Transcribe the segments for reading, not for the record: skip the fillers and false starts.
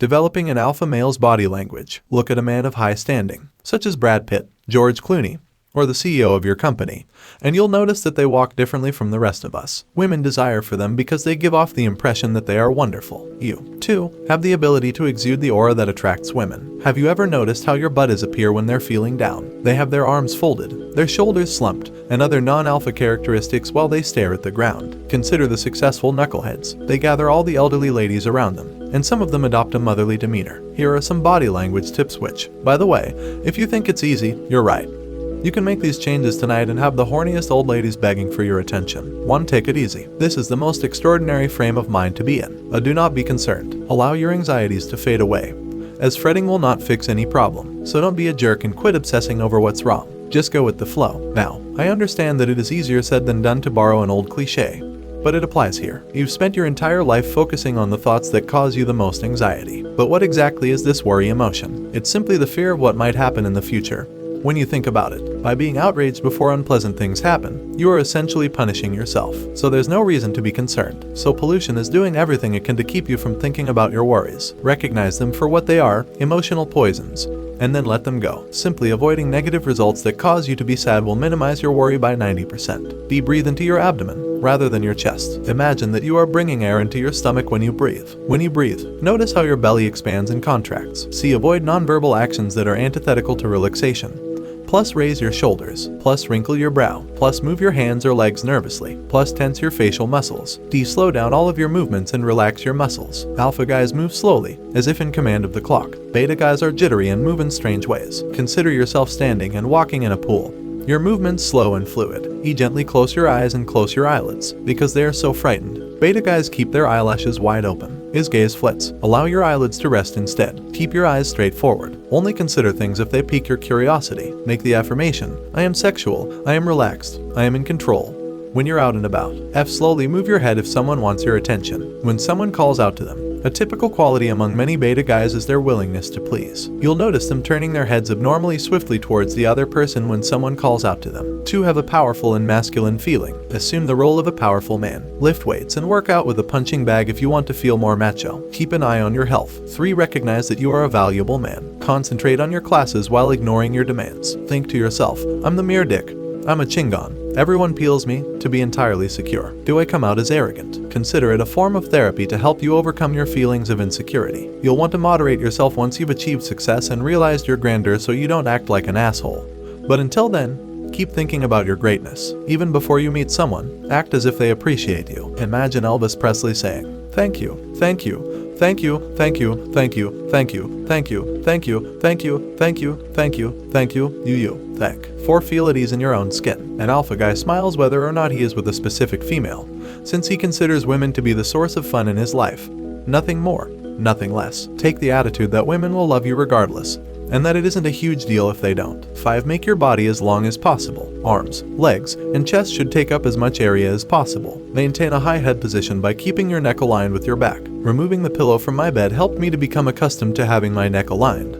Developing an alpha male's body language. Look at a man of high standing, such as Brad Pitt, George Clooney, or the CEO of your company, and you'll notice that they walk differently from the rest of us. Women desire for them because they give off the impression that they are wonderful. You, too, have the ability to exude the aura that attracts women. Have you ever noticed how your buddies appear when they're feeling down? They have their arms folded, their shoulders slumped, and other non-alpha characteristics while they stare at the ground. Consider the successful knuckleheads. They gather all the elderly ladies around them, and some of them adopt a motherly demeanor. Here are some body language tips which, by the way, if you think it's easy, you're right. You can make these changes tonight and have the horniest old ladies begging for your attention. 1. Take it easy. This is the most extraordinary frame of mind to be in. Do not be concerned. Allow your anxieties to fade away, as fretting will not fix any problem. So don't be a jerk and quit obsessing over what's wrong. Just go with the flow. Now, I understand that it is easier said than done to borrow an old cliche, but it applies here. You've spent your entire life focusing on the thoughts that cause you the most anxiety. But what exactly is this worry emotion? It's simply the fear of what might happen in the future. When you think about it, by being outraged before unpleasant things happen, you are essentially punishing yourself. So there's no reason to be concerned. So pollution is doing everything it can to keep you from thinking about your worries. Recognize them for what they are, emotional poisons, and then let them go. Simply avoiding negative results that cause you to be sad will minimize your worry by 90%. Deep breathe into your abdomen, rather than your chest. Imagine that you are bringing air into your stomach when you breathe. When you breathe, notice how your belly expands and contracts. See, avoid nonverbal actions that are antithetical to relaxation. Plus raise your shoulders, plus wrinkle your brow, plus move your hands or legs nervously, plus tense your facial muscles. Slow down all of your movements and relax your muscles. Alpha guys move slowly, as if in command of the clock. Beta guys are jittery and move in strange ways. Consider yourself standing and walking in a pool. Your movements slow and fluid. Gently close your eyes and close your eyelids, because they are so frightened. Beta guys keep their eyelashes wide open. Gaze flits. Allow your eyelids to rest instead. Keep your eyes straight forward. Only consider things if they pique your curiosity. Make the affirmation, I am sexual, I am relaxed, I am in control. When you're out and about, slowly move your head if someone wants your attention. When someone calls out to them, a typical quality among many beta guys is their willingness to please. You'll notice them turning their heads abnormally swiftly towards the other person when someone calls out to them. 2. Have a powerful and masculine feeling. Assume the role of a powerful man. Lift weights and work out with a punching bag if you want to feel more macho. Keep an eye on your health. 3. Recognize that you are a valuable man. Concentrate on your classes while ignoring your demands. Think to yourself, I'm the mere dick. I'm a chingon. Everyone peels me to be entirely secure. Do I come out as arrogant? Consider it a form of therapy to help you overcome your feelings of insecurity. You'll want to moderate yourself once you've achieved success and realized your grandeur so you don't act like an asshole. But until then, keep thinking about your greatness. Even before you meet someone, act as if they appreciate you. Imagine Elvis Presley saying, thank you, thank you, thank you, thank you, thank you, thank you, thank you, thank you, thank you, thank you, thank you, thank you, thank. 4. Feel at ease in your own skin. An alpha guy smiles whether or not he is with a specific female, since he considers women to be the source of fun in his life. Nothing more, nothing less. Take the attitude that women will love you regardless, and that it isn't a huge deal if they don't. 5. Make your body as long as possible. Arms, legs, and chest should take up as much area as possible. Maintain a high head position by keeping your neck aligned with your back. Removing the pillow from my bed helped me to become accustomed to having my neck aligned.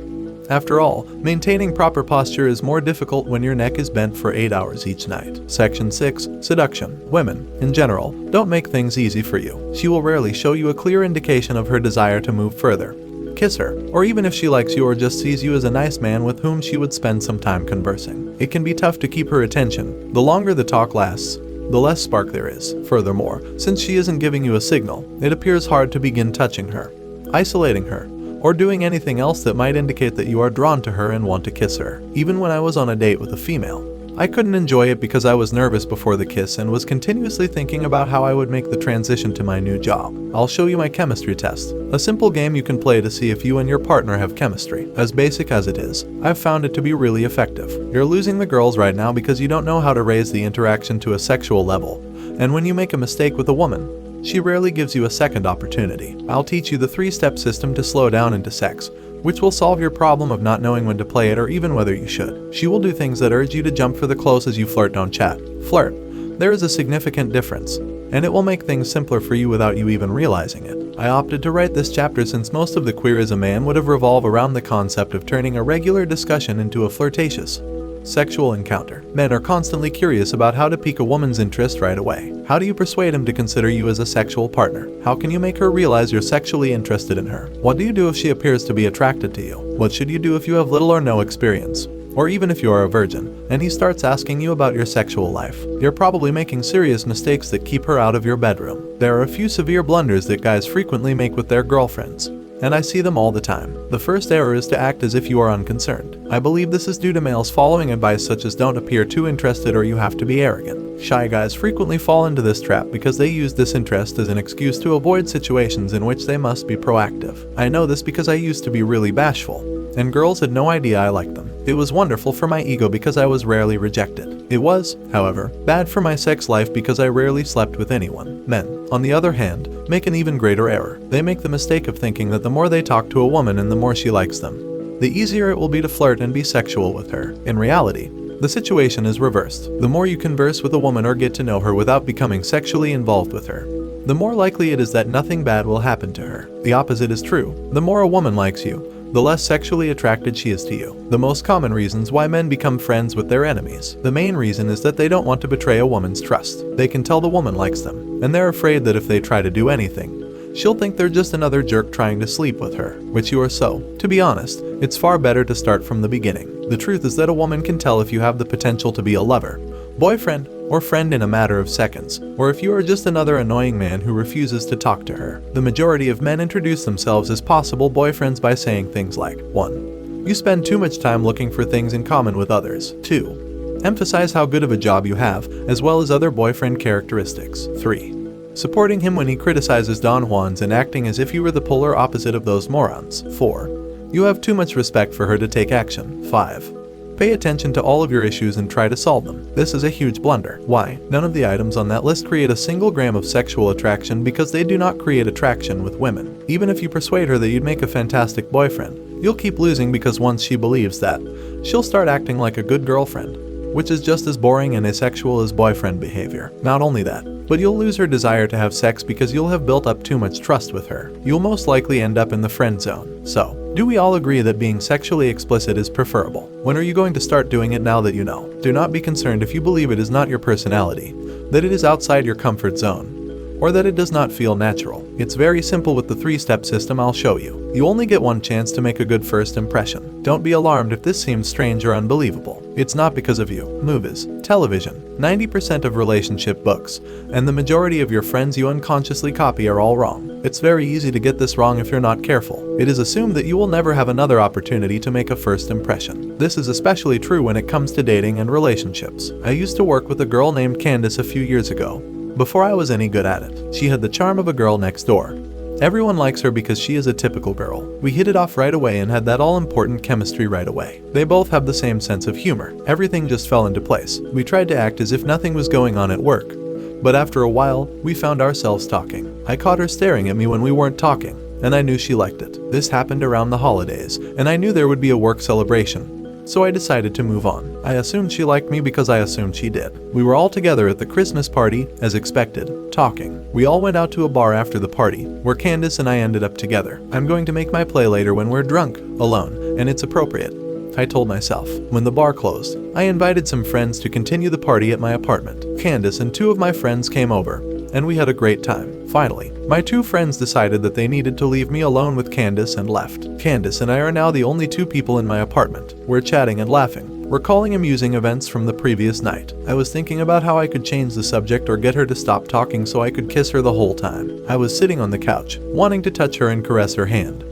After all, maintaining proper posture is more difficult when your neck is bent for 8 hours each night. Section 6. Seduction. Women, in general, don't make things easy for you. She will rarely show you a clear indication of her desire to move further. Kiss her, or even if she likes you or just sees you as a nice man with whom she would spend some time conversing. It can be tough to keep her attention. The longer the talk lasts, the less spark there is. Furthermore, since she isn't giving you a signal, it appears hard to begin touching her, isolating her, or doing anything else that might indicate that you are drawn to her and want to kiss her. Even when I was on a date with a female, I couldn't enjoy it because I was nervous before the kiss and was continuously thinking about how I would make the transition to my new job. I'll show you my chemistry test, a simple game you can play to see if you and your partner have chemistry. As basic as it is, I've found it to be really effective. You're losing the girls right now because you don't know how to raise the interaction to a sexual level, and when you make a mistake with a woman, she rarely gives you a second opportunity. I'll teach you the 3-step system to slow down into sex, which will solve your problem of not knowing when to play it or even whether you should. She will do things that urge you to jump for the close as you flirt, don't chat. Flirt. There is a significant difference, and it will make things simpler for you without you even realizing it. I opted to write this chapter since most of the Queer as a Man would have revolved around the concept of turning a regular discussion into a flirtatious Sexual encounter. Men are constantly curious about how to pique a woman's interest right away. How do you persuade him to consider you as a sexual partner? How can you make her realize you're sexually interested in her? What do you do if she appears to be attracted to you? What should you do if you have little or no experience? Or even if you are a virgin, and he starts asking you about your sexual life, you're probably making serious mistakes that keep her out of your bedroom. There are a few severe blunders that guys frequently make with their girlfriends, and I see them all the time. The first error is to act as if you are unconcerned. I believe this is due to males following advice such as don't appear too interested or you have to be arrogant. Shy guys frequently fall into this trap because they use disinterest as an excuse to avoid situations in which they must be proactive. I know this because I used to be really bashful, and girls had no idea I liked them. It was wonderful for my ego because I was rarely rejected. It was, however, bad for my sex life because I rarely slept with anyone. Men, on the other hand, make an even greater error. They make the mistake of thinking that the more they talk to a woman and the more she likes them, the easier it will be to flirt and be sexual with her. In reality, the situation is reversed. The more you converse with a woman or get to know her without becoming sexually involved with her, the more likely it is that nothing bad will happen to her. The opposite is true. The more a woman likes you, the less sexually attracted she is to you. The most common reasons why men become friends with their enemies. The main reason is that they don't want to betray a woman's trust. They can tell the woman likes them, and they're afraid that if they try to do anything, she'll think they're just another jerk trying to sleep with her, which you are so. To be honest, it's far better to start from the beginning. The truth is that a woman can tell if you have the potential to be a lover, boyfriend, or friend in a matter of seconds, or if you are just another annoying man who refuses to talk to her. The majority of men introduce themselves as possible boyfriends by saying things like, 1. You spend too much time looking for things in common with others. 2. Emphasize how good of a job you have, as well as other boyfriend characteristics. 3. Supporting him when he criticizes Don Juans and acting as if you were the polar opposite of those morons. 4. You have too much respect for her to take action. 5. Pay attention to all of your issues and try to solve them. This is a huge blunder. Why? None of the items on that list create a single gram of sexual attraction because they do not create attraction with women. Even if you persuade her that you'd make a fantastic boyfriend, you'll keep losing because once she believes that, she'll start acting like a good girlfriend, which is just as boring and asexual as boyfriend behavior. Not only that, but you'll lose her desire to have sex because you'll have built up too much trust with her. You'll most likely end up in the friend zone. So, do we all agree that being sexually explicit is preferable? When are you going to start doing it now that you know? Do not be concerned if you believe it is not your personality, that it is outside your comfort zone, or that it does not feel natural. It's very simple with the 3-step system I'll show you. You only get one chance to make a good first impression. Don't be alarmed if this seems strange or unbelievable. It's not because of you. Movies, television, 90% of relationship books, and the majority of your friends you unconsciously copy are all wrong. It's very easy to get this wrong if you're not careful. It is assumed that you will never have another opportunity to make a first impression. This is especially true when it comes to dating and relationships. I used to work with a girl named Candace a few years ago, before I was any good at it. She had the charm of a girl next door. Everyone likes her because she is a typical girl. We hit it off right away and had that all-important chemistry right away. They both have the same sense of humor. Everything just fell into place. We tried to act as if nothing was going on at work, but after a while, we found ourselves talking. I caught her staring at me when we weren't talking, and I knew she liked it. This happened around the holidays, and I knew there would be a work celebration, so I decided to move on. I assumed she liked me because I assumed she did. We were all together at the Christmas party, as expected, talking. We all went out to a bar after the party, where Candace and I ended up together. I'm going to make my play later when we're drunk, alone, and it's appropriate, I told myself. When the bar closed, I invited some friends to continue the party at my apartment. Candace and 2 of my friends came over, and we had a great time. Finally, my 2 friends decided that they needed to leave me alone with Candace and left. Candace and I are now the only 2 people in my apartment. We're chatting and laughing, recalling amusing events from the previous night. I was thinking about how I could change the subject or get her to stop talking so I could kiss her the whole time. I was sitting on the couch, wanting to touch her and caress her hand,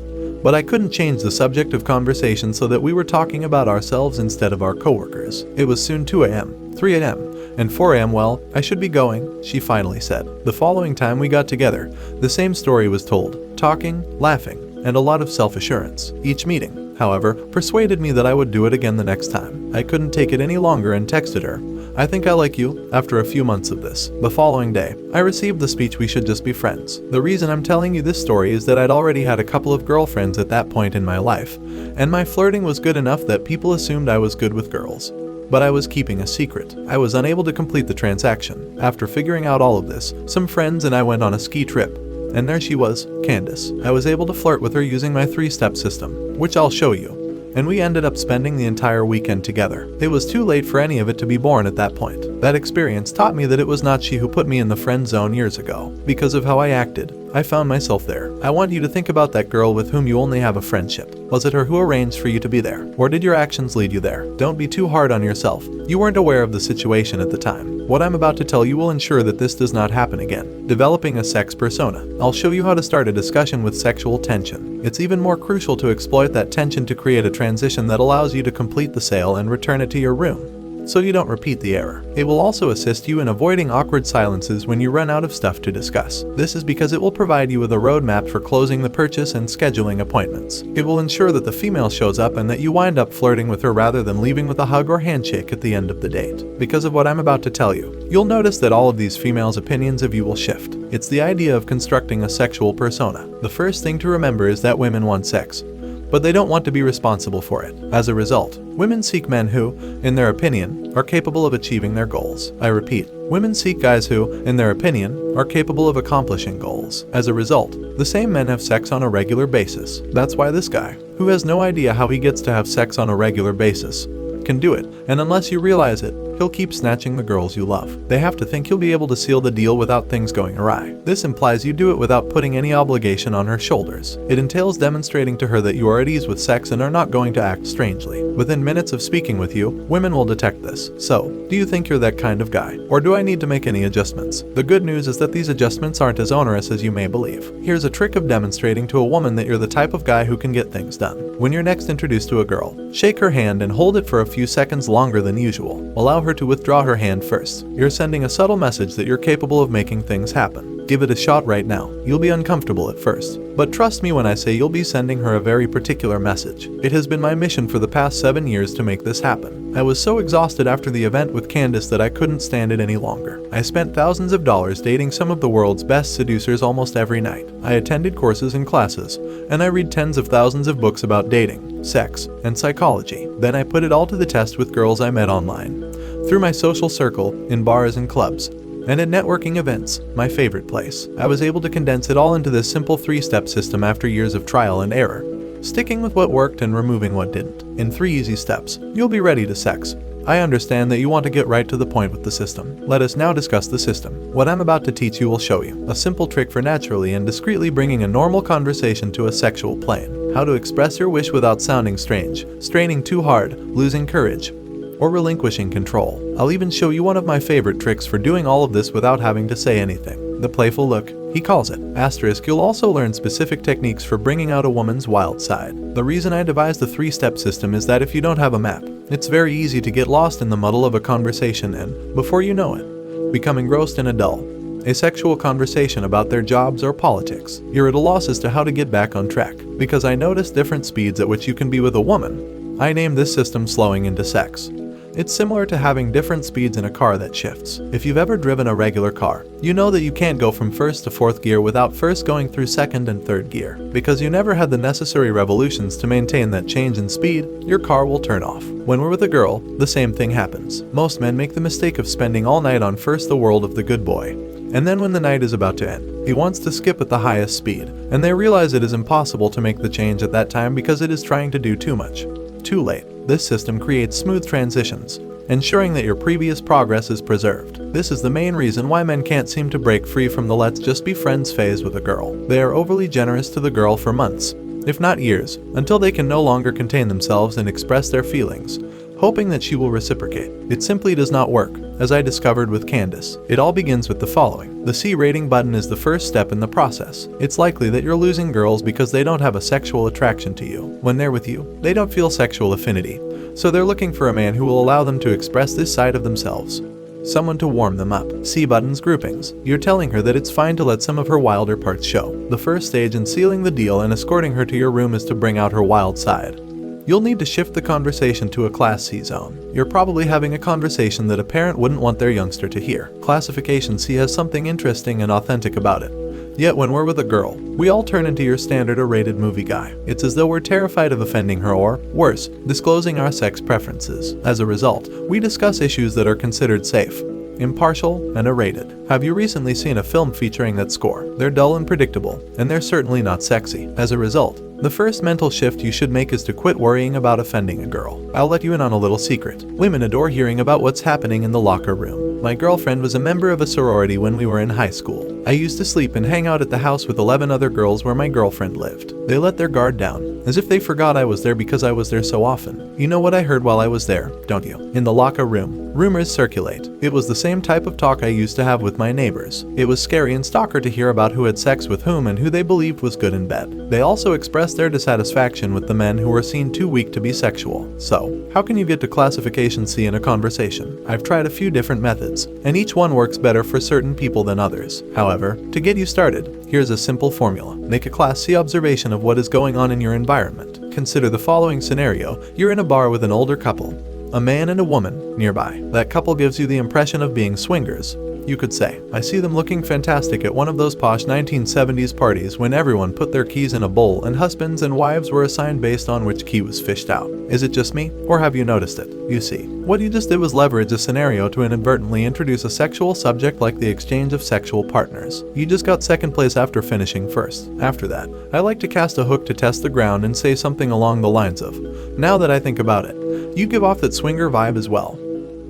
but I couldn't change the subject of conversation so that we were talking about ourselves instead of our coworkers. It was soon 2 a.m., 3 a.m., and 4 a.m. Well, I should be going, she finally said. The following time we got together, the same story was told, talking, laughing, and a lot of self-assurance. Each meeting, however, persuaded me that I would do it again the next time. I couldn't take it any longer and texted her, I think I like you, after a few months of this. The following day, I received the speech we should just be friends. The reason I'm telling you this story is that I'd already had a couple of girlfriends at that point in my life, and my flirting was good enough that people assumed I was good with girls. But I was keeping a secret. I was unable to complete the transaction. After figuring out all of this, some friends and I went on a ski trip, and there she was, Candace. I was able to flirt with her using my 3-step system, which I'll show you. and we ended up spending the entire weekend together. It was too late for any of it to be born at that point. That experience taught me that it was not she who put me in the friend zone years ago. Because of how I acted, I found myself there. I want you to think about that girl with whom you only have a friendship. Was it her who arranged for you to be there? Or did your actions lead you there? Don't be too hard on yourself. You weren't aware of the situation at the time. What I'm about to tell you will ensure that this does not happen again. Developing a sex persona. I'll show you how to start a discussion with sexual tension. It's even more crucial to exploit that tension to create a transition that allows you to complete the sale and return it to your room, so you don't repeat the error. It will also assist you in avoiding awkward silences when you run out of stuff to discuss. This is because it will provide you with a roadmap for closing the purchase and scheduling appointments. It will ensure that the female shows up and that you wind up flirting with her rather than leaving with a hug or handshake at the end of the date. Because of what I'm about to tell you, you'll notice that all of these females' opinions of you will shift. It's the idea of constructing a sexual persona. The first thing to remember is that women want sex, but they don't want to be responsible for it. As a result, women seek men who, in their opinion, are capable of achieving their goals. I repeat, women seek guys who, in their opinion, are capable of accomplishing goals. As a result, the same men have sex on a regular basis. That's why this guy, who has no idea how he gets to have sex on a regular basis, can do it, and unless you realize it, he'll keep snatching the girls you love. They have to think you'll be able to seal the deal without things going awry. This implies you do it without putting any obligation on her shoulders. It entails demonstrating to her that you are at ease with sex and are not going to act strangely. Within minutes of speaking with you, women will detect this. So, do you think you're that kind of guy? Or do I need to make any adjustments? The good news is that these adjustments aren't as onerous as you may believe. Here's a trick of demonstrating to a woman that you're the type of guy who can get things done. When you're next introduced to a girl, shake her hand and hold it for a few seconds longer than usual. Allow her to withdraw her hand first. You're sending a subtle message that you're capable of making things happen. Give it a shot right now. You'll be uncomfortable at first, but trust me when I say you'll be sending her a very particular message. It has been my mission for the past 7 years to make this happen. I was so exhausted after the event with Candace that I couldn't stand it any longer. I spent thousands of dollars dating some of the world's best seducers almost every night. I attended courses and classes, and I read tens of thousands of books about dating, sex, and psychology. Then I put it all to the test with girls I met online, through my social circle, in bars and clubs, and at networking events, my favorite place. I was able to condense it all into this simple 3-step system after years of trial and error, sticking with what worked and removing what didn't. In 3 easy steps, you'll be ready to sex. I understand that you want to get right to the point with the system. Let us now discuss the system. What I'm about to teach you will show you a simple trick for naturally and discreetly bringing a normal conversation to a sexual plane. How to express your wish without sounding strange, straining too hard, losing courage, or relinquishing control. I'll even show you one of my favorite tricks for doing all of this without having to say anything. The playful look, he calls it. Asterisk, you'll also learn specific techniques for bringing out a woman's wild side. The reason I devised the 3-step system is that if you don't have a map, it's very easy to get lost in the muddle of a conversation and, before you know it, become engrossed in a sexual conversation about their jobs or politics. You're at a loss as to how to get back on track. Because I notice different speeds at which you can be with a woman, I named this system slowing into sex. It's similar to having different speeds in a car that shifts. If you've ever driven a regular car, you know that you can't go from 1st to 4th gear without first going through 2nd and 3rd gear. Because you never had the necessary revolutions to maintain that change in speed, your car will turn off. When we're with a girl, the same thing happens. Most men make the mistake of spending all night on first the world of the good boy, and then when the night is about to end, he wants to skip at the highest speed, and they realize it is impossible to make the change at that time because it is trying to do too much. Too late. This system creates smooth transitions, ensuring that your previous progress is preserved. This is the main reason why men can't seem to break free from the let's just be friends phase with a girl. They are overly generous to the girl for months, if not years, until they can no longer contain themselves and express their feelings, hoping that she will reciprocate. It simply does not work, as I discovered with Candace. It all begins with the following. The C rating button is the first step in the process. It's likely that you're losing girls because they don't have a sexual attraction to you. When they're with you, they don't feel sexual affinity, so they're looking for a man who will allow them to express this side of themselves. Someone to warm them up. C button's groupings. You're telling her that it's fine to let some of her wilder parts show. The first stage in sealing the deal and escorting her to your room is to bring out her wild side. You'll need to shift the conversation to a Class C zone. You're probably having a conversation that a parent wouldn't want their youngster to hear. Classification C has something interesting and authentic about it. Yet when we're with a girl, we all turn into your standard or-rated movie guy. It's as though we're terrified of offending her or, worse, disclosing our sex preferences. As a result, we discuss issues that are considered safe, impartial, and A-rated. Have you recently seen a film featuring that score? They're dull and predictable, and they're certainly not sexy. As a result, The first mental shift you should make is to quit worrying about offending a girl. I'll let you in on a little secret. Women adore hearing about what's happening in the locker room. My girlfriend was a member of a sorority when we were in high school. I used to sleep and hang out at the house with 11 other girls where my girlfriend lived. They let their guard down, as if they forgot I was there because I was there so often. You know what I heard while I was there, don't you? In the locker room, rumors circulate. It was the same type of talk I used to have with my neighbors. It was scary and stalker to hear about who had sex with whom and who they believed was good in bed. They also expressed their dissatisfaction with the men who were seen too weak to be sexual. So, how can you get to classification C in a conversation? I've tried a few different methods, and each one works better for certain people than others. However, to get you started, here's a simple formula. Make a Class C observation of what is going on in your environment. Consider the following scenario. You're in a bar with an older couple, a man and a woman, nearby. That couple gives you the impression of being swingers. You could say, I see them looking fantastic at one of those posh 1970s parties when everyone put their keys in a bowl and husbands and wives were assigned based on which key was fished out. Is it just me, or have you noticed it? You see, what you just did was leverage a scenario to inadvertently introduce a sexual subject like the exchange of sexual partners. You just got second place after finishing first. After that, I like to cast a hook to test the ground and say something along the lines of, now that I think about it, you give off that swinger vibe as well.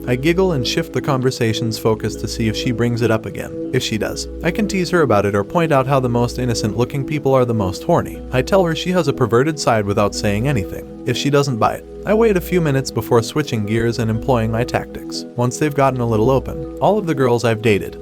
I giggle and shift the conversation's focus to see if she brings it up again. If she does, I can tease her about it or point out how the most innocent-looking people are the most horny. I tell her she has a perverted side without saying anything. If she doesn't buy it, I wait a few minutes before switching gears and employing my tactics. Once they've gotten a little open, all of the girls I've dated,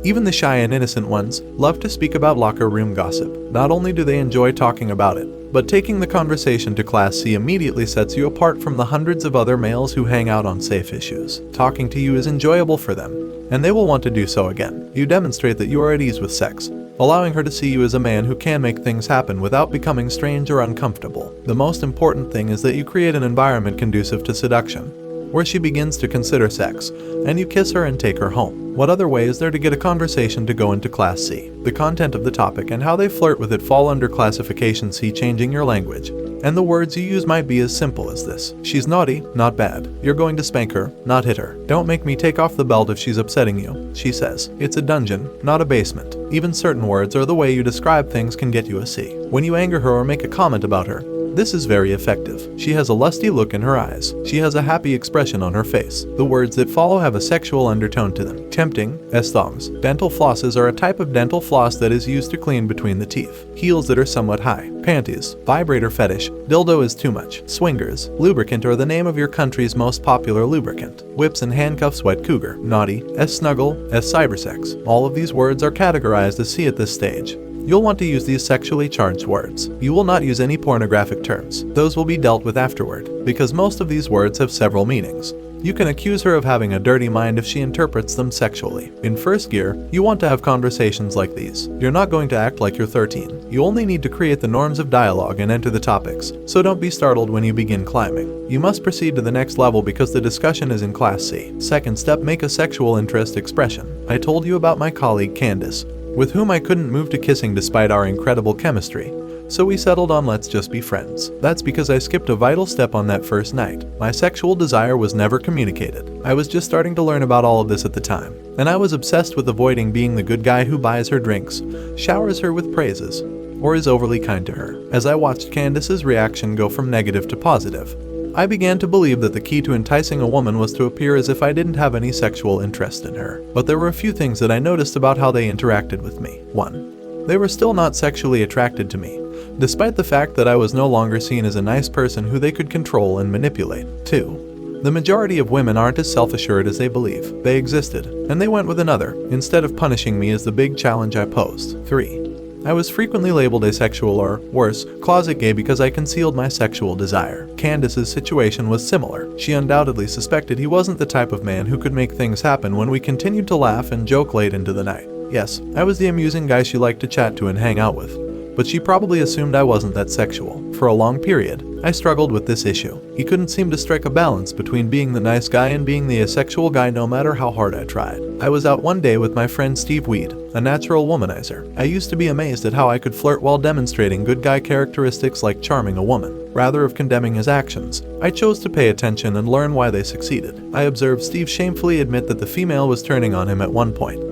even the shy and innocent ones, love to speak about locker room gossip. Not only do they enjoy talking about it, but taking the conversation to Class C immediately sets you apart from the hundreds of other males who hang out on safe issues. Talking to you is enjoyable for them, and they will want to do so again. You demonstrate that you are at ease with sex, allowing her to see you as a man who can make things happen without becoming strange or uncomfortable. The most important thing is that you create an environment conducive to seduction, where she begins to consider sex, and you kiss her and take her home. What other way is there to get a conversation to go into Class C? The content of the topic and how they flirt with it fall under Classification C, changing your language. And the words you use might be as simple as this. She's naughty, not bad. You're going to spank her, not hit her. Don't make me take off the belt if she's upsetting you, she says. It's a dungeon, not a basement. Even certain words or the way you describe things can get you a C. When you anger her or make a comment about her, this is very effective. She has a lusty look in her eyes. She has a happy expression on her face. The words that follow have a sexual undertone to them. Tempting, thongs. Dental flosses are a type of dental floss that is used to clean between the teeth. Heels that are somewhat high. Panties. Vibrator fetish. Dildo is too much. Swingers. Lubricant or the name of your country's most popular lubricant. Whips and handcuffs. Wet cougar. Naughty. Snuggle. Cybersex. All of these words are categorized as C at this stage. You'll want to use these sexually charged words. You will not use any pornographic terms. Those will be dealt with afterward, because most of these words have several meanings. You can accuse her of having a dirty mind if she interprets them sexually. In first gear, you want to have conversations like these. You're not going to act like you're 13. You only need to create the norms of dialogue and enter the topics, so don't be startled when you begin climbing. You must proceed to the next level because the discussion is in Class C. Second step, make a sexual interest expression. I told you about my colleague Candace, with whom I couldn't move to kissing despite our incredible chemistry, so we settled on let's just be friends. That's because I skipped a vital step on that first night. My sexual desire was never communicated. I was just starting to learn about all of this at the time, and I was obsessed with avoiding being the good guy who buys her drinks, showers her with praises, or is overly kind to her. As I watched Candace's reaction go from negative to positive, I began to believe that the key to enticing a woman was to appear as if I didn't have any sexual interest in her. But there were a few things that I noticed about how they interacted with me. 1. They were still not sexually attracted to me, despite the fact that I was no longer seen as a nice person who they could control and manipulate. 2. The majority of women aren't as self-assured as they believe. They existed, and they went with another, instead of punishing me as the big challenge I posed. 3. I was frequently labeled asexual or, worse, closet gay because I concealed my sexual desire. Candace's situation was similar. She undoubtedly suspected he wasn't the type of man who could make things happen when we continued to laugh and joke late into the night. Yes, I was the amusing guy she liked to chat to and hang out with, but she probably assumed I wasn't that sexual. For a long period, I struggled with this issue. He couldn't seem to strike a balance between being the nice guy and being the asexual guy no matter how hard I tried. I was out one day with my friend Steve Weed, a natural womanizer. I used to be amazed at how I could flirt while demonstrating good guy characteristics like charming a woman. Rather of condemning his actions, I chose to pay attention and learn why they succeeded. I observed Steve shamefully admit that the female was turning on him at one point.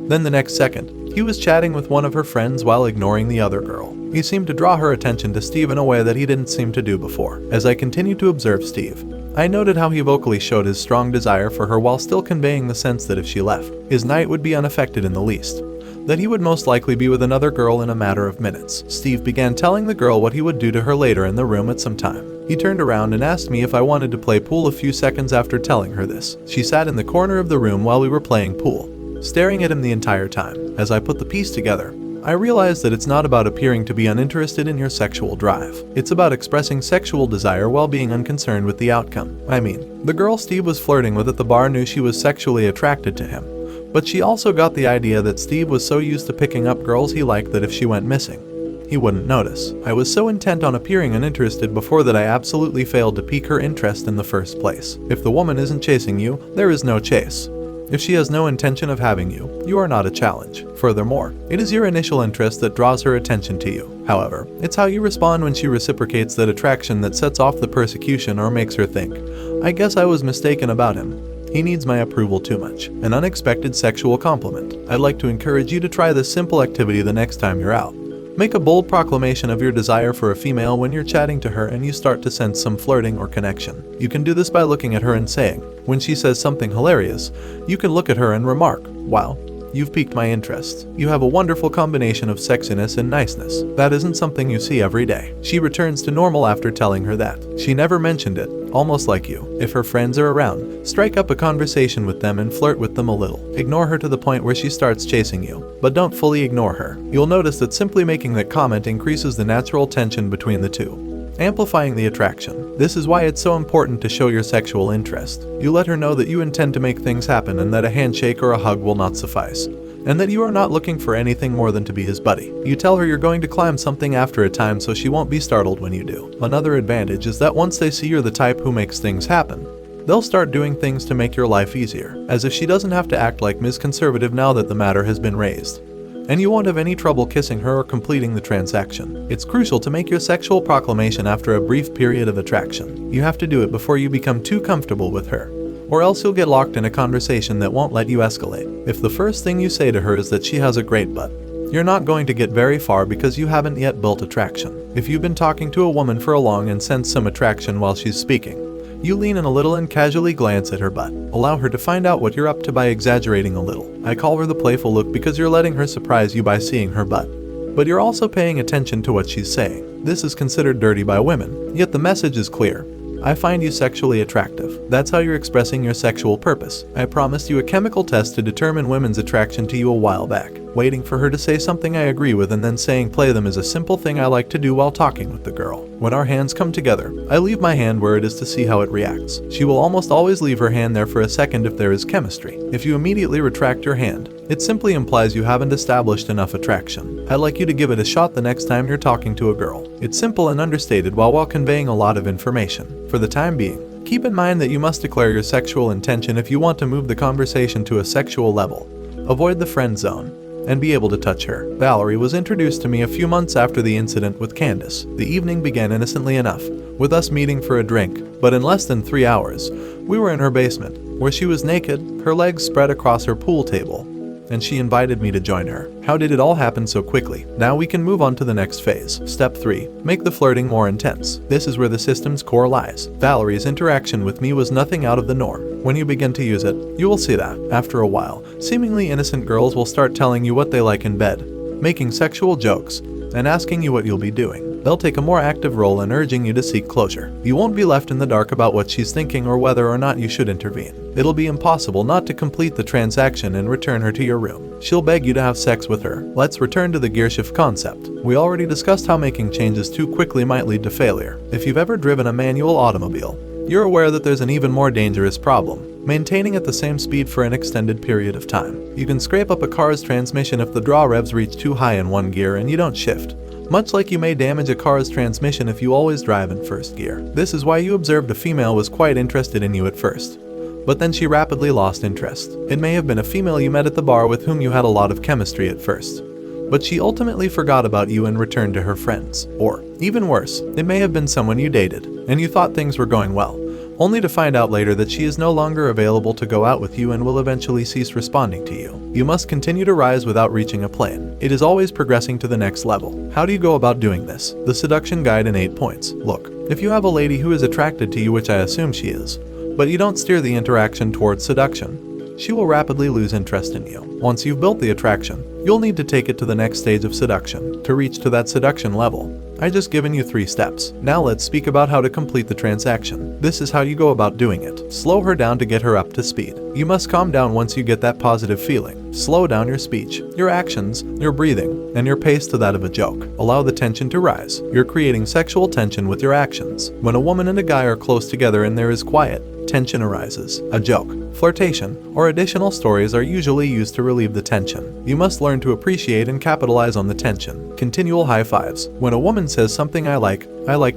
Then the next second, he was chatting with one of her friends while ignoring the other girl. He seemed to draw her attention to Steve in a way that he didn't seem to do before. As I continued to observe Steve, I noted how he vocally showed his strong desire for her while still conveying the sense that if she left, his night would be unaffected in the least. That he would most likely be with another girl in a matter of minutes. Steve began telling the girl what he would do to her later in the room at some time. He turned around and asked me if I wanted to play pool a few seconds after telling her this. She sat in the corner of the room while we were playing pool, staring at him the entire time. As I put the piece together, I realized that it's not about appearing to be uninterested in your sexual drive. It's about expressing sexual desire while being unconcerned with the outcome. I mean, the girl Steve was flirting with at the bar knew she was sexually attracted to him, but she also got the idea that Steve was so used to picking up girls he liked that if she went missing, he wouldn't notice. I was so intent on appearing uninterested before that I absolutely failed to pique her interest in the first place. If the woman isn't chasing you, there is no chase. If she has no intention of having you, you are not a challenge. Furthermore, it is your initial interest that draws her attention to you. However, it's how you respond when she reciprocates that attraction that sets off the persecution or makes her think, I guess I was mistaken about him. He needs my approval too much. An unexpected sexual compliment. I'd like to encourage you to try this simple activity the next time you're out. Make a bold proclamation of your desire for a female when you're chatting to her and you start to sense some flirting or connection. You can do this by looking at her and saying, when she says something hilarious, you can look at her and remark, wow, you've piqued my interest. You have a wonderful combination of sexiness and niceness. That isn't something you see every day. She returns to normal after telling her that. She never mentioned it, almost like you. If her friends are around, strike up a conversation with them and flirt with them a little. Ignore her to the point where she starts chasing you, but don't fully ignore her. You'll notice that simply making that comment increases the natural tension between the two, amplifying the attraction. This is why it's so important to show your sexual interest. You let her know that you intend to make things happen and that a handshake or a hug will not suffice, and that you are not looking for anything more than to be his buddy. You tell her you're going to climb something after a time so she won't be startled when you do. Another advantage is that once they see you're the type who makes things happen, they'll start doing things to make your life easier, as if she doesn't have to act like Ms. Conservative now that the matter has been raised. And you won't have any trouble kissing her or completing the transaction. It's crucial to make your sexual proclamation after a brief period of attraction. You have to do it before you become too comfortable with her, or else you'll get locked in a conversation that won't let you escalate. If the first thing you say to her is that she has a great butt, you're not going to get very far because you haven't yet built attraction. If you've been talking to a woman for a long and sense some attraction while she's speaking, you lean in a little and casually glance at her butt. Allow her to find out what you're up to by exaggerating a little. I call her the playful look because you're letting her surprise you by seeing her butt, but you're also paying attention to what she's saying. This is considered dirty by women, yet the message is clear. I find you sexually attractive. That's how you're expressing your sexual purpose. I promised you a chemical test to determine women's attraction to you a while back. Waiting for her to say something I agree with and then saying play them is a simple thing I like to do while talking with the girl. When our hands come together, I leave my hand where it is to see how it reacts. She will almost always leave her hand there for a second if there is chemistry. If you immediately retract your hand, it simply implies you haven't established enough attraction. I'd like you to give it a shot the next time you're talking to a girl. It's simple and understated while conveying a lot of information. For the time being, keep in mind that you must declare your sexual intention if you want to move the conversation to a sexual level. Avoid the friend zone and be able to touch her. Valerie was introduced to me a few months after the incident with Candace. The evening began innocently enough, with us meeting for a drink, but in less than 3 hours, we were in her basement, where she was naked, her legs spread across her pool table, and she invited me to join her. How did it all happen so quickly? Now we can move on to the next phase. Step 3. Make the flirting more intense. This is where the system's core lies. Valerie's interaction with me was nothing out of the norm. When you begin to use it, you will see that, after a while, seemingly innocent girls will start telling you what they like in bed, making sexual jokes, and asking you what you'll be doing. They'll take a more active role in urging you to seek closure. You won't be left in the dark about what she's thinking or whether or not you should intervene. It'll be impossible not to complete the transaction and return her to your room. She'll beg you to have sex with her. Let's return to the gearshift concept. We already discussed how making changes too quickly might lead to failure. If you've ever driven a manual automobile, you're aware that there's an even more dangerous problem: maintaining at the same speed for an extended period of time. You can scrape up a car's transmission if the draw revs reach too high in one gear and you don't shift, much like you may damage a car's transmission if you always drive in first gear. This is why you observed a female was quite interested in you at first, but then she rapidly lost interest. It may have been a female you met at the bar with whom you had a lot of chemistry at first, but she ultimately forgot about you and returned to her friends. Or, even worse, it may have been someone you dated, and you thought things were going well, only to find out later that she is no longer available to go out with you and will eventually cease responding to you. You must continue to rise without reaching a plane. It is always progressing to the next level. How do you go about doing this? The seduction guide in 8 points. Look, if you have a lady who is attracted to you, which I assume she is, but you don't steer the interaction towards seduction, she will rapidly lose interest in you. Once you've built the attraction, you'll need to take it to the next stage of seduction. To reach to that seduction level, I just given you 3 steps. Now let's speak about how to complete the transaction. This is how you go about doing it. Slow her down to get her up to speed. You must calm down once you get that positive feeling. Slow down your speech, your actions, your breathing, and your pace to that of a joke. Allow the tension to rise. You're creating sexual tension with your actions. When a woman and a guy are close together and there is quiet, tension arises. A joke, flirtation, or additional stories are usually used to relieve the tension. You must learn to appreciate and capitalize on the tension. Continual high fives. When a woman says something I like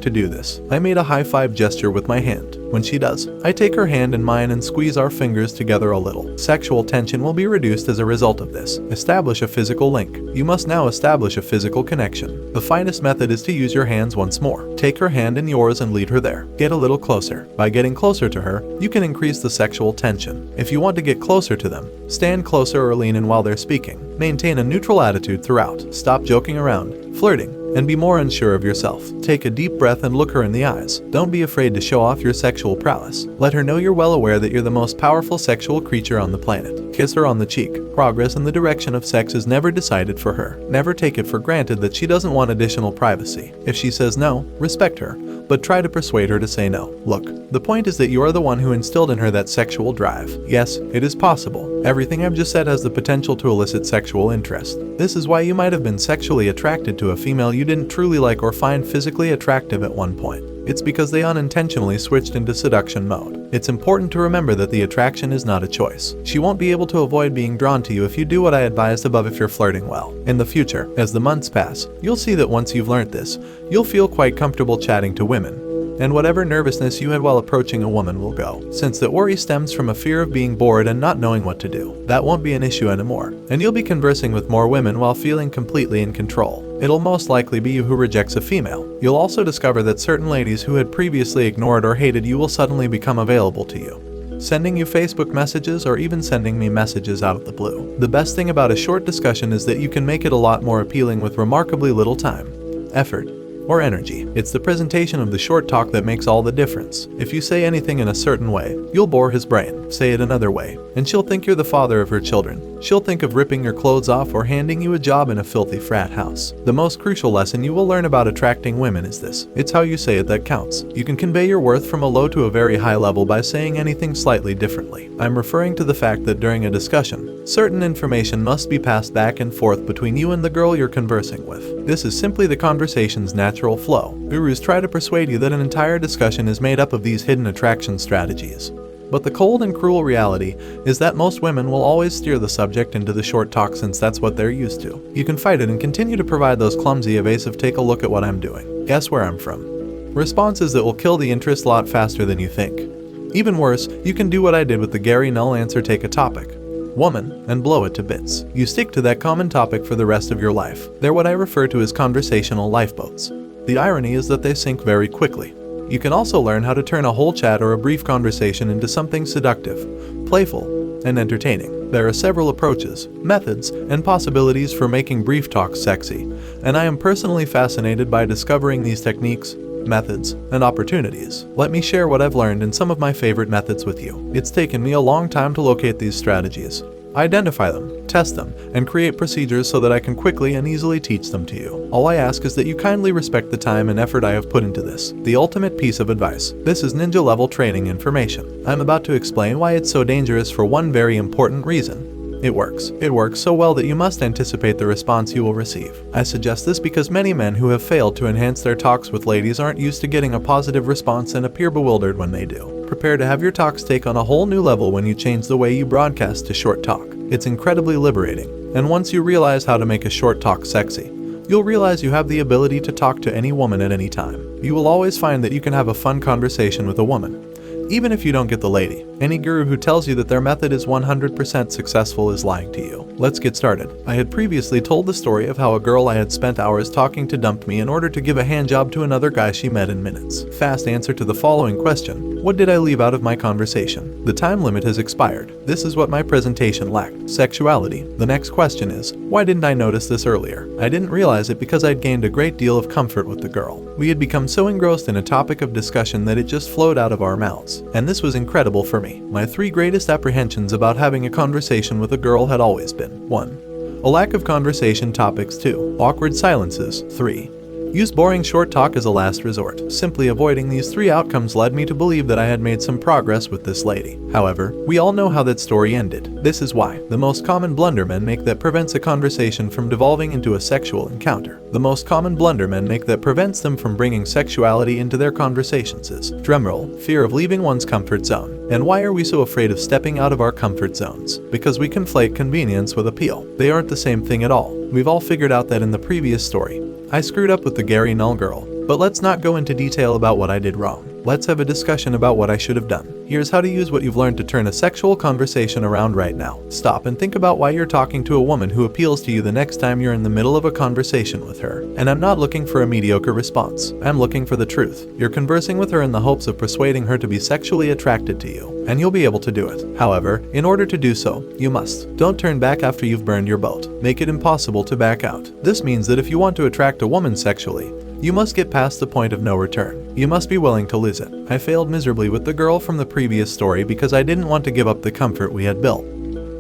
to do this. I made a high five gesture with my hand. When she does, I take her hand in mine and squeeze our fingers together a little. Sexual tension will be reduced as a result of this. Establish a physical link. You must now establish a physical connection. The finest method is to use your hands once more. Take her hand in yours and lead her there. Get a little closer. By getting closer to her, you can increase the sexual tension. If you want to get closer to them, stand closer or lean in while they're speaking. Maintain a neutral attitude throughout. Stop joking around, flirting, and be more unsure of yourself. Take a deep breath and look her in the eyes. Don't be afraid to show off your sexual prowess. Let her know you're well aware that you're the most powerful sexual creature on the planet. Kiss her on the cheek. Progress in the direction of sex is never decided for her. Never take it for granted that she doesn't want additional privacy. If she says no, respect her, but try to persuade her to say no. Look, the point is that you are the one who instilled in her that sexual drive. Yes, it is possible. Everything I've just said has the potential to elicit sexual interest. This is why you might have been sexually attracted to a female you didn't truly like or find physically attractive at one point. It's because they unintentionally switched into seduction mode. It's important to remember that the attraction is not a choice. She won't be able to avoid being drawn to you if you do what I advised above if you're flirting well. In the future, as the months pass, you'll see that once you've learned this, you'll feel quite comfortable chatting to women, and whatever nervousness you had while approaching a woman will go, since that worry stems from a fear of being bored and not knowing what to do. That won't be an issue anymore, and you'll be conversing with more women while feeling completely in control. It'll most likely be you who rejects a female. You'll also discover that certain ladies who had previously ignored or hated you will suddenly become available to you, sending you Facebook messages or even sending me messages out of the blue. The best thing about a short discussion is that you can make it a lot more appealing with remarkably little time, effort, or energy. It's the presentation of the short talk that makes all the difference. If you say anything in a certain way, you'll bore his brain. Say it another way, and she'll think you're the father of her children. She'll think of ripping your clothes off or handing you a job in a filthy frat house. The most crucial lesson you will learn about attracting women is this. It's how you say it that counts. You can convey your worth from a low to a very high level by saying anything slightly differently. I'm referring to the fact that during a discussion, certain information must be passed back and forth between you and the girl you're conversing with. This is simply the conversation's natural flow. Gurus try to persuade you that an entire discussion is made up of these hidden attraction strategies. But the cold and cruel reality is that most women will always steer the subject into the short talk since that's what they're used to. You can fight it and continue to provide those clumsy evasive "take a look at what I'm doing. Guess where I'm from" responses that will kill the interest a lot faster than you think. Even worse, you can do what I did with the Gary Null answer: take a topic, woman, and blow it to bits. You stick to that common topic for the rest of your life. They're what I refer to as conversational lifeboats. The irony is that they sink very quickly. You can also learn how to turn a whole chat or a brief conversation into something seductive, playful, and entertaining. There are several approaches, methods, and possibilities for making brief talks sexy, and I am personally fascinated by discovering these techniques, methods, and opportunities. Let me share what I've learned and some of my favorite methods with you. It's taken me a long time to locate these strategies, identify them, test them, and create procedures so that I can quickly and easily teach them to you. All I ask is that you kindly respect the time and effort I have put into this. The ultimate piece of advice. This is ninja level training information. I'm about to explain why it's so dangerous for one very important reason. It works. It works so well that you must anticipate the response you will receive. I suggest this because many men who have failed to enhance their talks with ladies aren't used to getting a positive response and appear bewildered when they do. Prepare to have your talks take on a whole new level when you change the way you broadcast to short talk. It's incredibly liberating, and once you realize how to make a short talk sexy, you'll realize you have the ability to talk to any woman at any time. You will always find that you can have a fun conversation with a woman, even if you don't get the lady. Any guru who tells you that their method is 100% successful is lying to you. Let's get started. I had previously told the story of how a girl I had spent hours talking to dumped me in order to give a handjob to another guy she met in minutes. Fast answer to the following question: what did I leave out of my conversation? The time limit has expired. This is what my presentation lacked: sexuality. The next question is, why didn't I notice this earlier? I didn't realize it because I'd gained a great deal of comfort with the girl. We had become so engrossed in a topic of discussion that it just flowed out of our mouths. And this was incredible for me. My three greatest apprehensions about having a conversation with a girl had always been: 1. A lack of conversation topics. 2. Awkward silences. 3. Use boring short talk as a last resort. Simply avoiding these three outcomes led me to believe that I had made some progress with this lady. However, we all know how that story ended. This is why the most common blunder men make that prevents a conversation from devolving into a sexual encounter. The most common blunder men make that prevents them from bringing sexuality into their conversations is, drumroll, fear of leaving one's comfort zone. And why are we so afraid of stepping out of our comfort zones? Because we conflate convenience with appeal. They aren't the same thing at all. We've all figured out that in the previous story. I screwed up with the Gary Null girl, but let's not go into detail about what I did wrong. Let's have a discussion about what I should have done. Here's how to use what you've learned to turn a sexual conversation around right now. Stop and think about why you're talking to a woman who appeals to you the next time you're in the middle of a conversation with her. And I'm not looking for a mediocre response. I'm looking for the truth. You're conversing with her in the hopes of persuading her to be sexually attracted to you, and you'll be able to do it. However, in order to do so, you must. Don't turn back after you've burned your boat. Make it impossible to back out. This means that if you want to attract a woman sexually, you must get past the point of no return. You must be willing to lose it. I failed miserably with the girl from the previous story because I didn't want to give up the comfort we had built.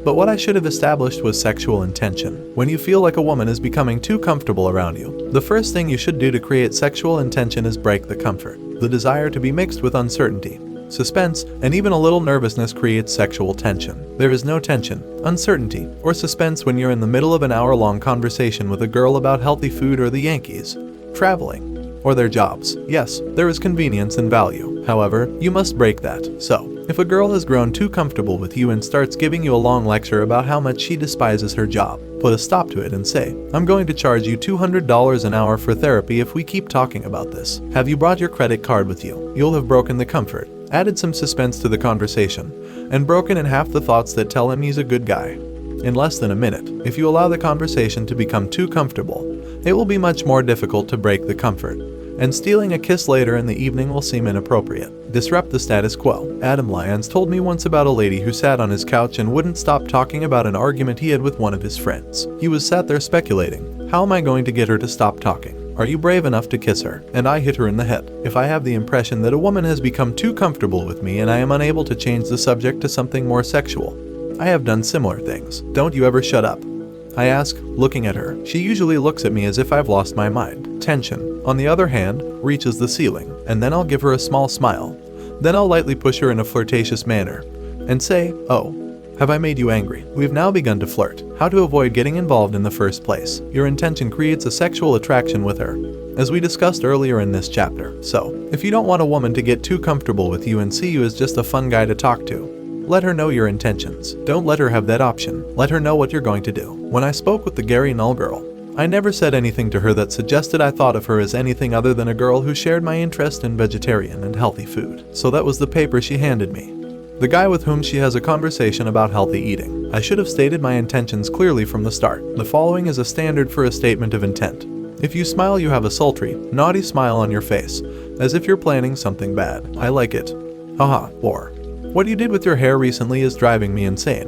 But what I should have established was sexual intention. When you feel like a woman is becoming too comfortable around you, the first thing you should do to create sexual intention is break the comfort. The desire to be mixed with uncertainty, suspense, and even a little nervousness creates sexual tension. There is no tension, uncertainty, or suspense when you're in the middle of an hour-long conversation with a girl about healthy food or the Yankees, traveling, or their jobs. Yes, there is convenience and value. However, you must break that. So, if a girl has grown too comfortable with you and starts giving you a long lecture about how much she despises her job, put a stop to it and say, I'm going to charge you $200 an hour for therapy if we keep talking about this. Have you brought your credit card with you? You'll have broken the comfort, added some suspense to the conversation, and broken in half the thoughts that tell him he's a good guy. In less than a minute, if you allow the conversation to become too comfortable, it will be much more difficult to break the comfort, and stealing a kiss later in the evening will seem inappropriate. Disrupt the status quo. Adam Lyons told me once about a lady who sat on his couch and wouldn't stop talking about an argument he had with one of his friends. He was sat there speculating, how am I going to get her to stop talking? Are you brave enough to kiss her? And I hit her in the head. If I have the impression that a woman has become too comfortable with me and I am unable to change the subject to something more sexual, I have done similar things. Don't you ever shut up? I ask, looking at her. She usually looks at me as if I've lost my mind. Tension, on the other hand, reaches the ceiling, and then I'll give her a small smile. Then I'll lightly push her in a flirtatious manner and say, oh, have I made you angry? We've now begun to flirt. How to avoid getting involved in the first place. Your intention creates a sexual attraction with her, as we discussed earlier in this chapter. So, if you don't want a woman to get too comfortable with you and see you as just a fun guy to talk to, let her know your intentions. Don't let her have that option. Let her know what you're going to do. When I spoke with the Gary Null girl, I never said anything to her that suggested I thought of her as anything other than a girl who shared my interest in vegetarian and healthy food. So that was the paper she handed me. The guy with whom she has a conversation about healthy eating. I should have stated my intentions clearly from the start. The following is a standard for a statement of intent. If you smile, you have a sultry, naughty smile on your face, as if you're planning something bad. I like it. Haha. Or, what you did with your hair recently is driving me insane,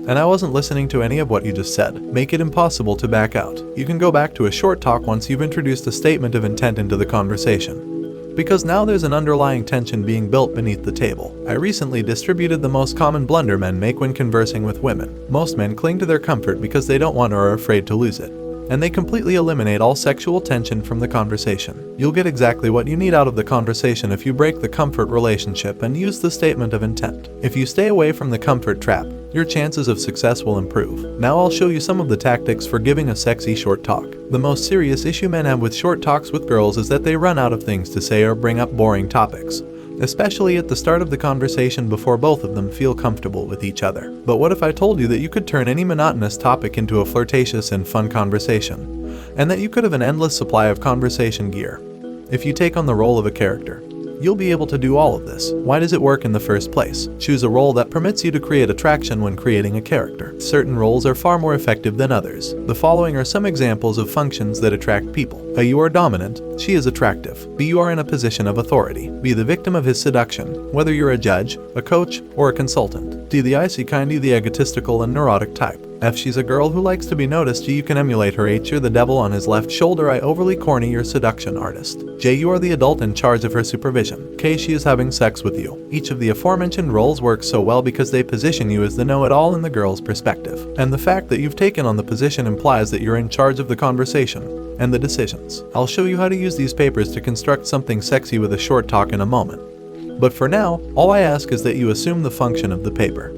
and I wasn't listening to any of what you just said. Make it impossible to back out. You can go back to a short talk once you've introduced a statement of intent into the conversation, because now there's an underlying tension being built beneath the table. I recently distributed the most common blunder men make when conversing with women. Most men cling to their comfort because they don't want or are afraid to lose it, and they completely eliminate all sexual tension from the conversation. You'll get exactly what you need out of the conversation if you break the comfort relationship and use the statement of intent. If you stay away from the comfort trap, your chances of success will improve. Now I'll show you some of the tactics for giving a sexy short talk. The most serious issue men have with short talks with girls is that they run out of things to say or bring up boring topics, especially at the start of the conversation before both of them feel comfortable with each other. But what if I told you that you could turn any monotonous topic into a flirtatious and fun conversation, and that you could have an endless supply of conversation gear if you take on the role of a character? You'll be able to do all of this. Why does it work in the first place? Choose a role that permits you to create attraction when creating a character. Certain roles are far more effective than others. The following are some examples of functions that attract people. A. You are dominant. She is attractive. B. You are in a position of authority. B. The victim of his seduction, whether you're a judge, a coach, or a consultant. D. The icy kind. E. The egotistical and neurotic type. F. She's a girl who likes to be noticed. G. You can emulate her. H. You're the devil on his left shoulder. I. Overly corny. You're seduction artist. J. You are the adult in charge of her supervision. K. She is having sex with you. Each of the aforementioned roles works so well because they position you as the know-it-all in the girl's perspective. And the fact that you've taken on the position implies that you're in charge of the conversation and the decisions. I'll show you how to use these papers to construct something sexy with a short talk in a moment. But for now, all I ask is that you assume the function of the paper.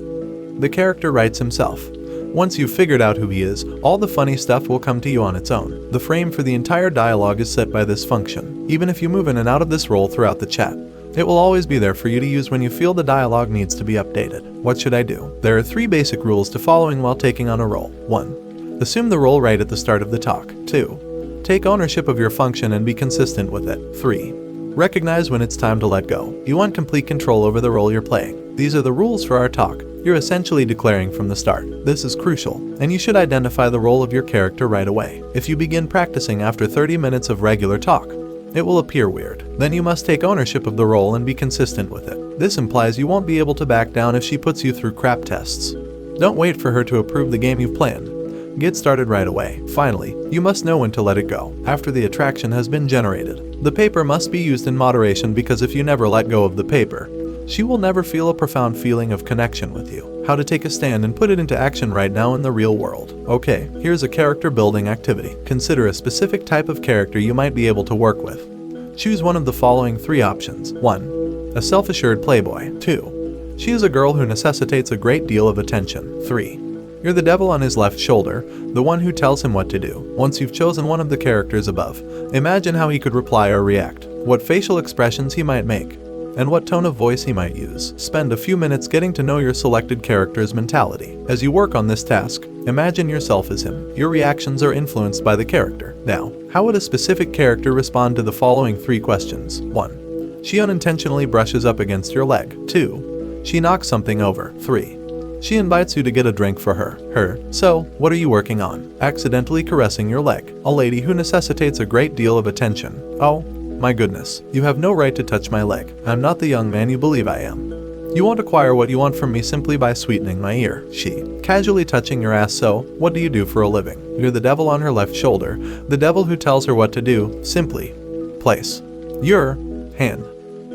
The character writes himself. Once you've figured out who he is, all the funny stuff will come to you on its own. The frame for the entire dialogue is set by this function. Even if you move in and out of this role throughout the chat, it will always be there for you to use when you feel the dialogue needs to be updated. What should I do? There are 3 basic rules to following while taking on a role. 1. Assume the role right at the start of the talk. 2. Take ownership of your function and be consistent with it. 3. Recognize when it's time to let go. You want complete control over the role you're playing. These are the rules for our talk. You're essentially declaring from the start. This is crucial, and you should identify the role of your character right away. If you begin practicing after 30 minutes of regular talk, it will appear weird. Then you must take ownership of the role and be consistent with it. This implies you won't be able to back down if she puts you through crap tests. Don't wait for her to approve the game you've planned. Get started right away. Finally, you must know when to let it go, after the attraction has been generated. The paper must be used in moderation because if you never let go of the paper, she will never feel a profound feeling of connection with you. How to take a stand and put it into action right now in the real world. Okay, here's a character building activity. Consider a specific type of character you might be able to work with. Choose one of the following 3 options. 1. A self-assured playboy. 2. She is a girl who necessitates a great deal of attention. 3. You're the devil on his left shoulder, the one who tells him what to do. Once you've chosen one of the characters above, imagine how he could reply or react, what facial expressions he might make, and what tone of voice he might use. Spend a few minutes getting to know your selected character's mentality. As you work on this task, imagine yourself as him. Your reactions are influenced by the character. Now, how would a specific character respond to the following 3 questions? 1. She unintentionally brushes up against your leg. 2. She knocks something over. 3. She invites you to get a drink for her. So, what are you working on? Accidentally caressing your leg. A lady who necessitates a great deal of attention. Oh, my goodness, you have no right to touch my leg. I'm not the young man you believe I am. You won't acquire what you want from me simply by sweetening my ear. She, casually touching your ass. So, what do you do for a living? You're the devil on her left shoulder, the devil who tells her what to do. Simply, place your hand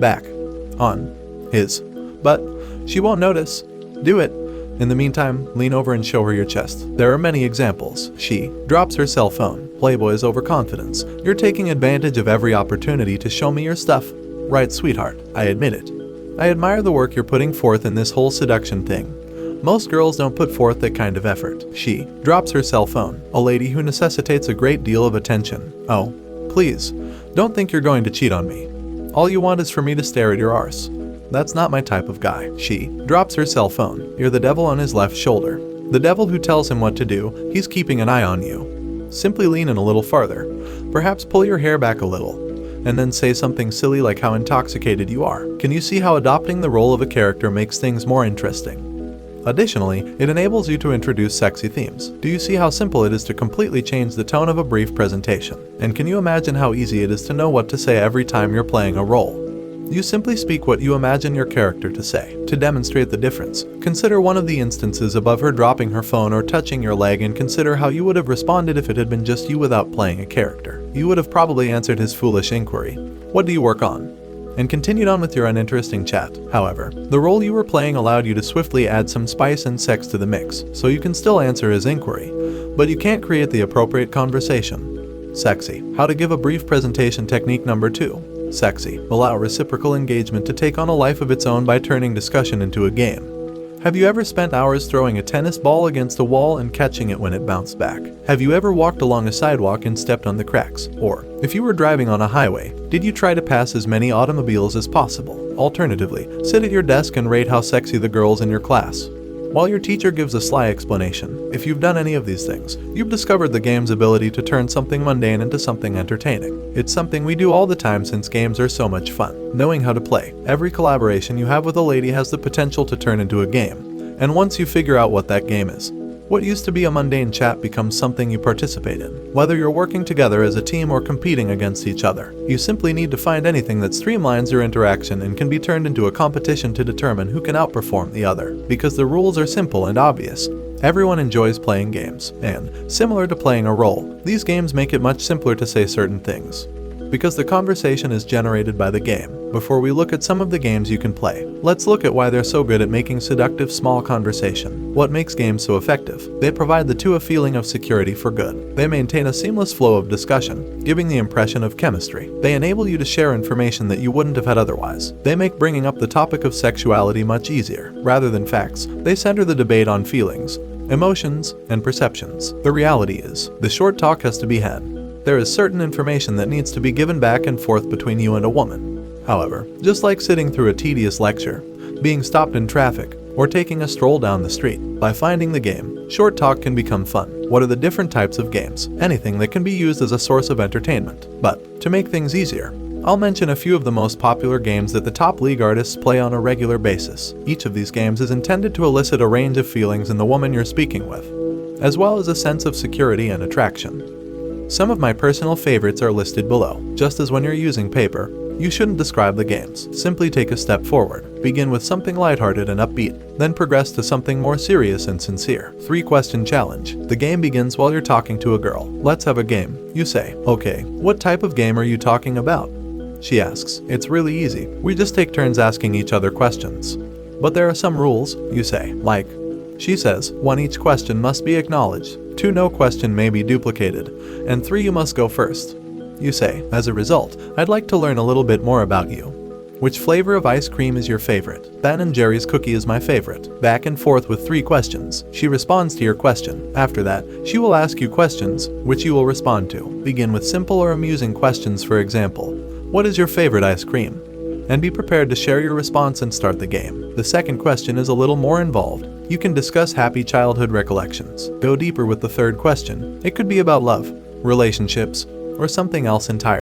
back on his butt. She won't notice. Do it. In the meantime, lean over and show her your chest. There are many examples. She drops her cell phone. Playboy's overconfidence. You're taking advantage of every opportunity to show me your stuff. Right, sweetheart, I admit it. I admire the work you're putting forth in this whole seduction thing. Most girls don't put forth that kind of effort. She drops her cell phone. A lady who necessitates a great deal of attention. Oh, please, don't think you're going to cheat on me. All you want is for me to stare at your arse. That's not my type of guy. She drops her cell phone. You're the devil on his left shoulder, the devil who tells him what to do. He's keeping an eye on you. Simply lean in a little farther. Perhaps pull your hair back a little, and then say something silly like how intoxicated you are. Can you see how adopting the role of a character makes things more interesting? Additionally, it enables you to introduce sexy themes. Do you see how simple it is to completely change the tone of a brief presentation? And can you imagine how easy it is to know what to say every time you're playing a role? You simply speak what you imagine your character to say. To demonstrate the difference, consider one of the instances above her dropping her phone or touching your leg, and consider how you would have responded if it had been just you without playing a character. You would have probably answered his foolish inquiry, "What do you work on?" and continued on with your uninteresting chat. However, the role you were playing allowed you to swiftly add some spice and sex to the mix, so you can still answer his inquiry, but you can't create the appropriate conversation. Sexy. How to give a brief presentation technique number 2. Sexy. Allow reciprocal engagement to take on a life of its own by turning discussion into a game. Have you ever spent hours throwing a tennis ball against a wall and catching it when it bounced back? Have you ever walked along a sidewalk and stepped on the cracks? Or, if you were driving on a highway, did you try to pass as many automobiles as possible? Alternatively, sit at your desk and rate how sexy the girls in your class while your teacher gives a sly explanation. If you've done any of these things, you've discovered the game's ability to turn something mundane into something entertaining. It's something we do all the time since games are so much fun. Knowing how to play, every collaboration you have with a lady has the potential to turn into a game. And once you figure out what that game is, what used to be a mundane chat becomes something you participate in. Whether you're working together as a team or competing against each other, you simply need to find anything that streamlines your interaction and can be turned into a competition to determine who can outperform the other. Because the rules are simple and obvious, everyone enjoys playing games, and, similar to playing a role, these games make it much simpler to say certain things. Because the conversation is generated by the game. Before we look at some of the games you can play, let's look at why they're so good at making seductive small conversation. What makes games so effective? They provide the two a feeling of security for good. They maintain a seamless flow of discussion, giving the impression of chemistry. They enable you to share information that you wouldn't have had otherwise. They make bringing up the topic of sexuality much easier. Rather than facts, they center the debate on feelings, emotions, and perceptions. The reality is, the short talk has to be had. There is certain information that needs to be given back and forth between you and a woman. However, just like sitting through a tedious lecture, being stopped in traffic, or taking a stroll down the street, by finding the game, short talk can become fun. What are the different types of games? Anything that can be used as a source of entertainment. But, to make things easier, I'll mention a few of the most popular games that the top league artists play on a regular basis. Each of these games is intended to elicit a range of feelings in the woman you're speaking with, as well as a sense of security and attraction. Some of my personal favorites are listed below. Just as when you're using paper, you shouldn't describe the games. Simply take a step forward. Begin with something lighthearted and upbeat, then progress to something more serious and sincere. 3-question challenge. The game begins while you're talking to a girl. Let's have a game. You say, okay, what type of game are you talking about? She asks. It's really easy. We just take turns asking each other questions. But there are some rules, you say, like, she says, 1. Each question must be acknowledged. 2. No question may be duplicated. And 3. You must go first. You say, as a result, I'd like to learn a little bit more about you. Which flavor of ice cream is your favorite? Ben & Jerry's cookie is my favorite. Back and forth with 3 questions. She responds to your question. After that, she will ask you questions, which you will respond to. Begin with simple or amusing questions, for example, what is your favorite ice cream? And be prepared to share your response and start the game. The second question is a little more involved. You can discuss happy childhood recollections. Go deeper with the third question. It could be about love, relationships, or something else entirely.